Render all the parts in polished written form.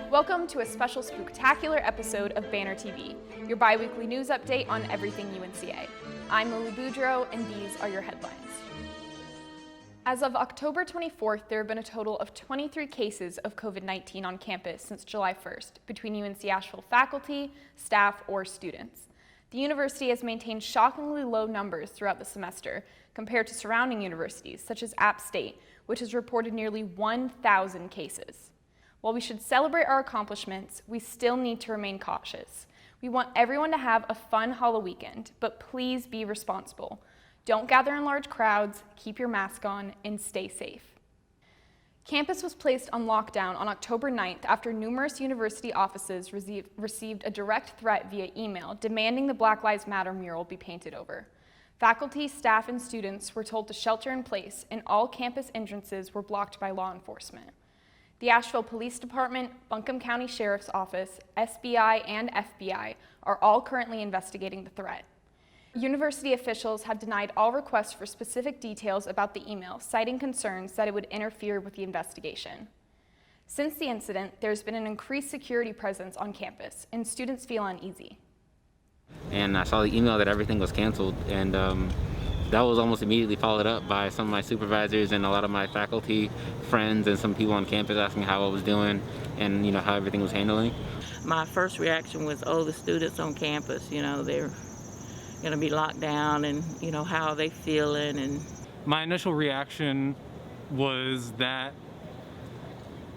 Welcome to a special spooktacular episode of Banner TV, your bi-weekly news update on everything UNCA. I'm Lillie Boudreaux, and these are your headlines. As of October 24th, there have been a total of 23 cases of COVID-19 on campus since July 1st, between UNC Asheville faculty, staff, or students. The university has maintained shockingly low numbers throughout the semester compared to surrounding universities, such as App State, which has reported nearly 1,000 cases. While we should celebrate our accomplishments, we still need to remain cautious. We want everyone to have a fun Halloween weekend, but please be responsible. Don't gather in large crowds, keep your mask on, and stay safe. Campus was placed on lockdown on October 9th after numerous university offices received a direct threat via email demanding the Black Lives Matter mural be painted over. Faculty, staff, and students were told to shelter in place, and all campus entrances were blocked by law enforcement. The Asheville Police Department, Buncombe County Sheriff's Office, SBI, and FBI are all currently investigating the threat. University officials have denied all requests for specific details about the email, citing concerns that it would interfere with the investigation. Since the incident, there's been an increased security presence on campus, and students feel uneasy. And I saw the email that everything was canceled, and that was almost immediately followed up by some of my supervisors and a lot of my faculty friends and some people on campus asking how I was doing and how everything was handling. My first reaction was, oh, the students on campus, they're going to be locked down, and how are they feeling? And my initial reaction was that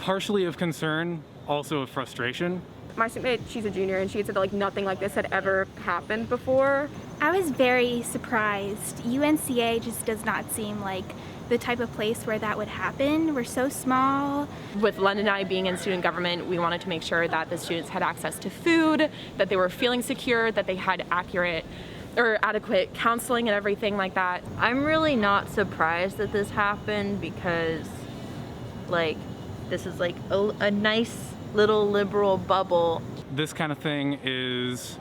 partially of concern, also of frustration. My student, she's a junior, and she had said that nothing like this had ever happened before. I was very surprised. UNCA just does not seem like the type of place where that would happen. We're so small. With London and I being in student government, we wanted to make sure that the students had access to food, that they were feeling secure, that they had adequate counseling and everything like that. I'm really not surprised that this happened because this is a nice little liberal bubble. This kind of thing is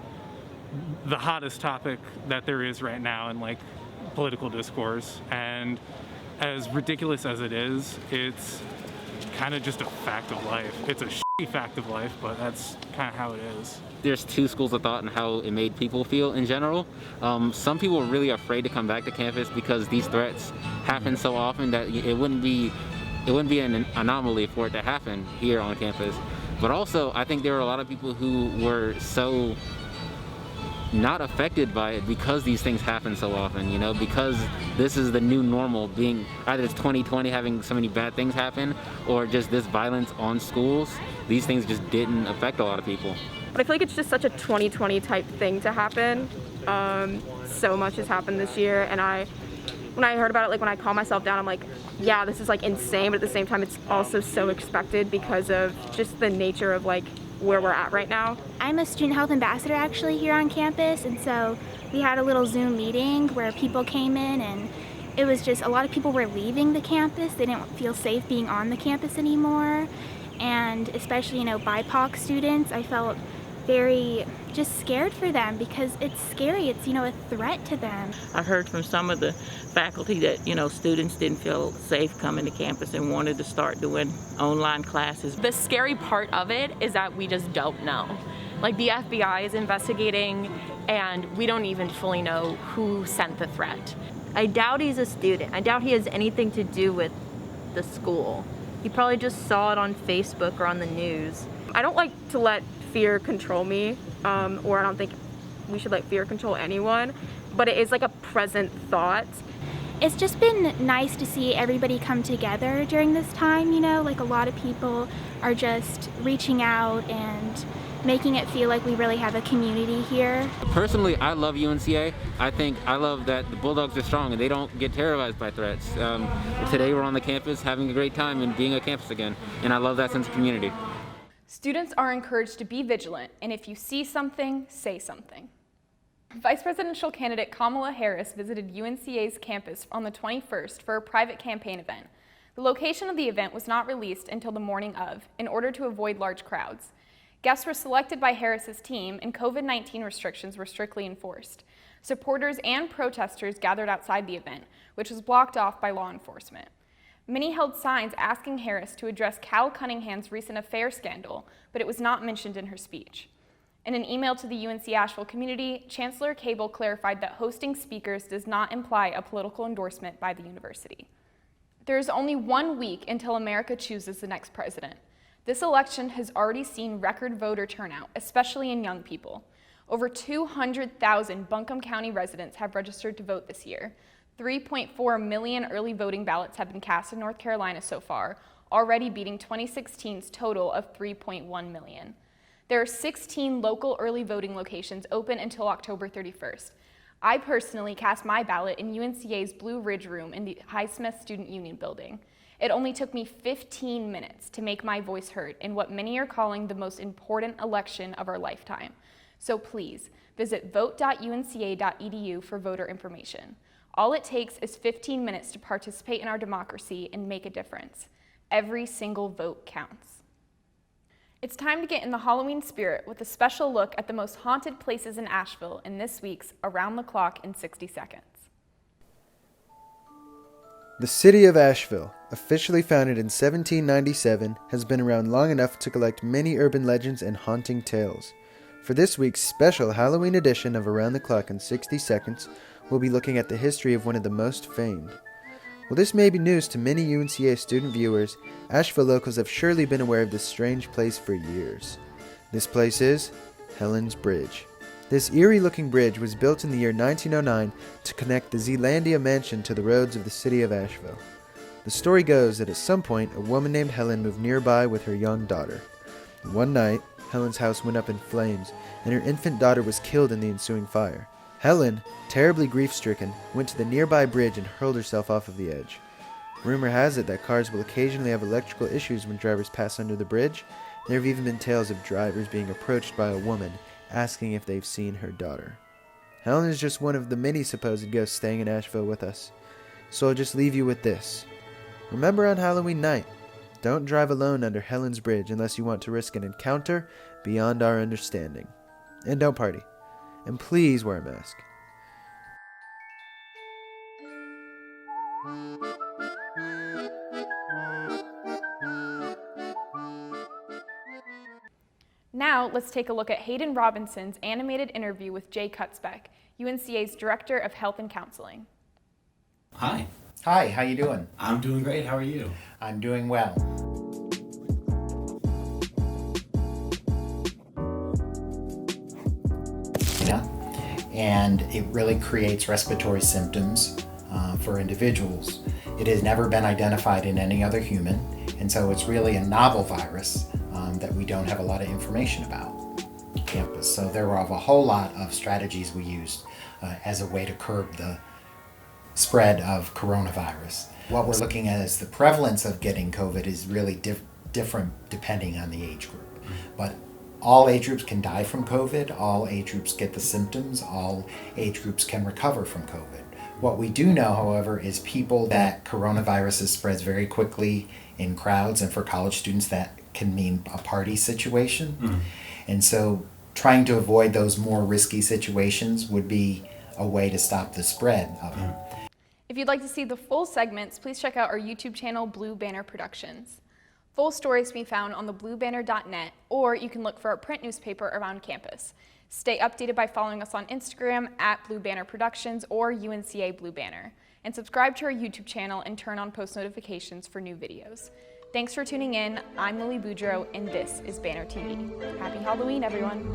the hottest topic that there is right now in political discourse, and as ridiculous as it is, it's kind of just a fact of life. It's a shitty fact of life, but that's kind of how it is. There's two schools of thought and how it made people feel in general. Some people were really afraid to come back to campus because these threats happen so often that it wouldn't be an anomaly for it to happen here on campus. But also, I think there were a lot of people who were so not affected by it because these things happen so often, because this is the new normal, being either it's 2020 having so many bad things happen or just this violence on schools. These things just didn't affect a lot of people. But I feel like it's just such a 2020 type thing to happen. So much has happened this year, and when I heard about it, when I calmed myself down, I'm like, yeah, this is insane, but at the same time, it's also so expected because of just the nature of where we're at right now. I'm a student health ambassador actually here on campus, and so we had a little Zoom meeting where people came in, and it was just a lot of people were leaving the campus. They didn't feel safe being on the campus anymore, and especially, BIPOC students, I felt very just scared for them because it's scary. It's, a threat to them. I heard from some of the faculty that, students didn't feel safe coming to campus and wanted to start doing online classes. The scary part of it is that we just don't know. The FBI is investigating, and we don't even fully know who sent the threat. I doubt he's a student. I doubt he has anything to do with the school. He probably just saw it on Facebook or on the news. I don't like to let fear control me, or I don't think we should let fear control anyone, but it is a present thought. It's just been nice to see everybody come together during this time, a lot of people are just reaching out and making it feel like we really have a community here. Personally, I love UNCA. I love that the Bulldogs are strong and they don't get terrorized by threats. Today we're on the campus having a great time and being a campus again, and I love that sense of community. Students are encouraged to be vigilant, and if you see something, say something. Vice presidential candidate Kamala Harris visited UNCA's campus on the 21st for a private campaign event. The location of the event was not released until the morning of, in order to avoid large crowds. Guests were selected by Harris's team, and COVID-19 restrictions were strictly enforced. Supporters and protesters gathered outside the event, which was blocked off by law enforcement. Many held signs asking Harris to address Cal Cunningham's recent affair scandal, but it was not mentioned in her speech. In an email to the UNC Asheville community, Chancellor Cable clarified that hosting speakers does not imply a political endorsement by the university. There is only 1 week until America chooses the next president. This election has already seen record voter turnout, especially in young people. Over 200,000 Buncombe County residents have registered to vote this year. 3.4 million early voting ballots have been cast in North Carolina so far, already beating 2016's total of 3.1 million. There are 16 local early voting locations open until October 31st. I personally cast my ballot in UNCA's Blue Ridge Room in the Highsmith Student Union building. It only took me 15 minutes to make my voice heard in what many are calling the most important election of our lifetime. So please, visit vote.unca.edu for voter information. All it takes is 15 minutes to participate in our democracy and make a difference. Every single vote counts. It's time to get in the Halloween spirit with a special look at the most haunted places in Asheville in this week's Around the Clock in 60 Seconds. The city of Asheville, officially founded in 1797, has been around long enough to collect many urban legends and haunting tales. For this week's special Halloween edition of Around the Clock in 60 Seconds, we'll be looking at the history of one of the most famed. While this may be news to many UNCA student viewers, Asheville locals have surely been aware of this strange place for years. This place is Helen's Bridge. This eerie-looking bridge was built in the year 1909 to connect the Zealandia mansion to the roads of the city of Asheville. The story goes that at some point, a woman named Helen moved nearby with her young daughter. One night, Helen's house went up in flames, and her infant daughter was killed in the ensuing fire. Helen, terribly grief-stricken, went to the nearby bridge and hurled herself off of the edge. Rumor has it that cars will occasionally have electrical issues when drivers pass under the bridge. There have even been tales of drivers being approached by a woman asking if they've seen her daughter. Helen is just one of the many supposed ghosts staying in Asheville with us. So I'll just leave you with this. Remember on Halloween night, don't drive alone under Helen's Bridge unless you want to risk an encounter beyond our understanding. And don't party. And please wear a mask. Now, let's take a look at Hayden Robinson's animated interview with Jay Kutzbeck, UNCA's Director of Health and Counseling. Hi. Hi, how you doing? I'm doing great. How are you? I'm doing well. And it really creates respiratory symptoms for individuals. It has never been identified in any other human, and so it's really a novel virus that we don't have a lot of information about on campus. So there were a whole lot of strategies we used as a way to curb the spread of coronavirus. What we're looking at is the prevalence of getting COVID is really different depending on the age group. But all age groups can die from COVID, all age groups get the symptoms, all age groups can recover from COVID. What we do know, however, is people that coronavirus spreads very quickly in crowds, and for college students that can mean a party situation. Mm-hmm. And so trying to avoid those more risky situations would be a way to stop the spread of it. If you'd like to see the full segments, please check out our YouTube channel, Blue Banner Productions. Full stories can be found on thebluebanner.net, or you can look for our print newspaper around campus. Stay updated by following us on Instagram at Blue Banner Productions or UNCA Blue Banner. And subscribe to our YouTube channel and turn on post notifications for new videos. Thanks for tuning in. I'm Lillie Boudreaux, and this is Banner TV. Happy Halloween, everyone.